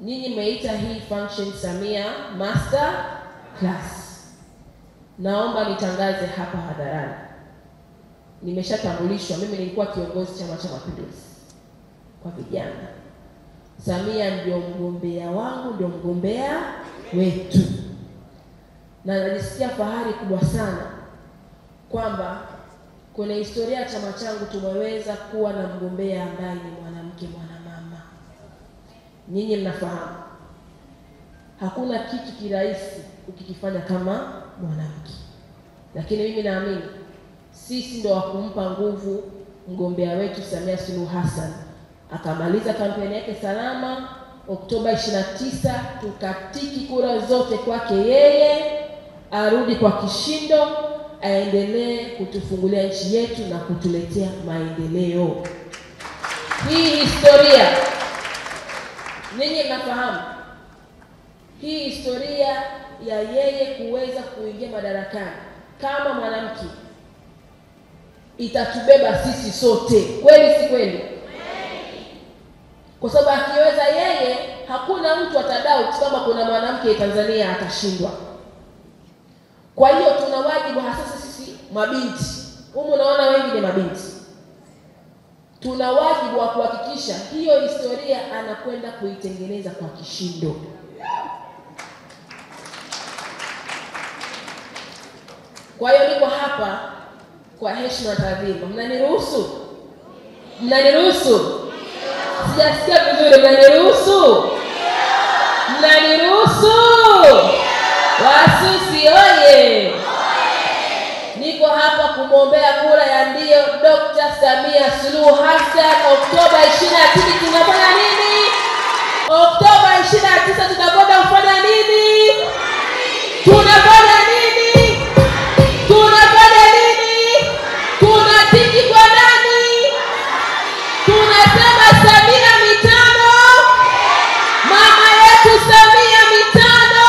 Nyinyi mmeita hii function Samia Master Class. Naomba nitangaze hapa hadharani. Nimeshatambulishwa, mimi nilikuwa kiongozi Chama cha Mapinduzi kwa vijana. Samia ndio mgombea wangu, ndio mgombea wetu. Na najisikia fahari kubwa sana kwamba kwenye historia ya chama changu tumeweza kuwa na mgombea ambaye ni mwanamke, mwanamama. Nyinyi mnafahamu hakuna kitu kirahisi ukikifanya kama mwanamke. Lakini mimi naamini sisi ndio wakumpa nguvu mgombea wetu Samia Suluhu Hassan. Akamaliza kampeni yake salama Oktoba 29, tukatiki kura zote kwake yeye, arudi kwa kishindo, aendelee kutufungulia nchi yetu na kutuletea maendeleo. Hii historia ninyi mnafahamu. Hii historia ya yeye kuweza kuingia madarakani kama mwanamke itatubeba sisi sote. Kweli si kweli? Kwa sababu akiweza yeye, hakuna mtu atadoubt kama kuna mwanamke Tanzania atashindwa. Kwa hiyo tuna wajibu hasa sisi mabinti. Humu unaona wengi ni mabinti. Tuna wajibu wa kuhakikisha hiyo historia anakwenda kuitengeneza kwa kishindo. Kwa hiyo niko hapa kwa heshima na taadhima. Mnaniruhusu? Mnaniruhusu? Sijasikia vizuri. Mnaniruhusu? Mnaniruhusu? Wasusi oye! Niko hapa kumwombea kura ya ndio Dr. Samia Suluhu Hassan Oktoba 29. Tunafanya nini? Oktoba 29 tunakwenda kufanya nini? Tunafanya nini? Tunafanya nini? Tunatiki kwa nani? Tunasema Samia mitano. Mama yetu Samia mitano.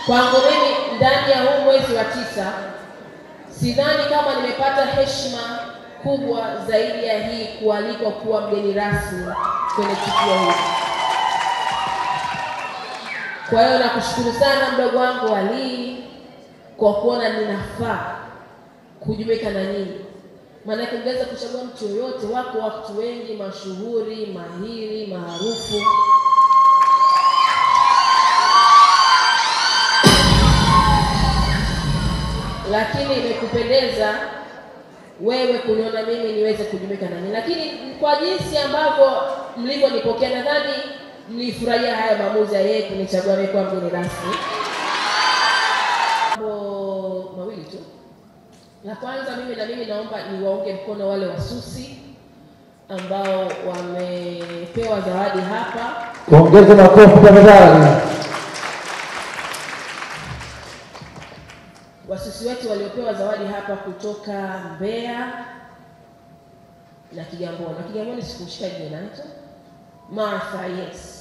Kwangu mimi ndani ya huu mwezi wa 9 sidhani kama nimepata heshima kubwa zaidi ya hii kualikwa kuwa mgeni rasmi kwenye tukio hili. Kwa hiyo nakushukuru sana mdogo wangu Ali kwa kuona ninafaa kujumuika na nyinyi. Maana ungeweza kuchagua mtu yoyote, wako watu wengi mashuhuri, mahiri, maarufu. Lakini imekupendeza wewe kuniona mimi niweze kujumuika na nyinyi. Lakini kwa jinsi ambavyo mlivyonipokea, nadhani mlifurahia haya maamuzi ya yeye kunichagua mimi kuwa mgeni rasmi. Mambo mawili tu. La kwanza, mimi naomba niwaunge mkono wale wasusi ambao wamepewa zawadi hapa. Tuongeze makofi tafadhali. Wasusi wetu waliopewa zawadi hapa kutoka Mbeya na Kigamboni. Na Kigamboni sikumshika jina nacho. Martha, yes.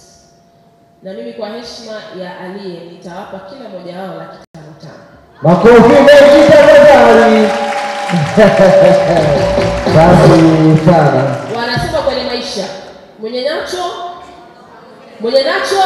Na mimi kwa heshima ya Aliye nitawapa kila mmoja wao laki 5. Makofi mengi tafadhali. Basi sana. Wanasema kwenye maisha, mwenye nacho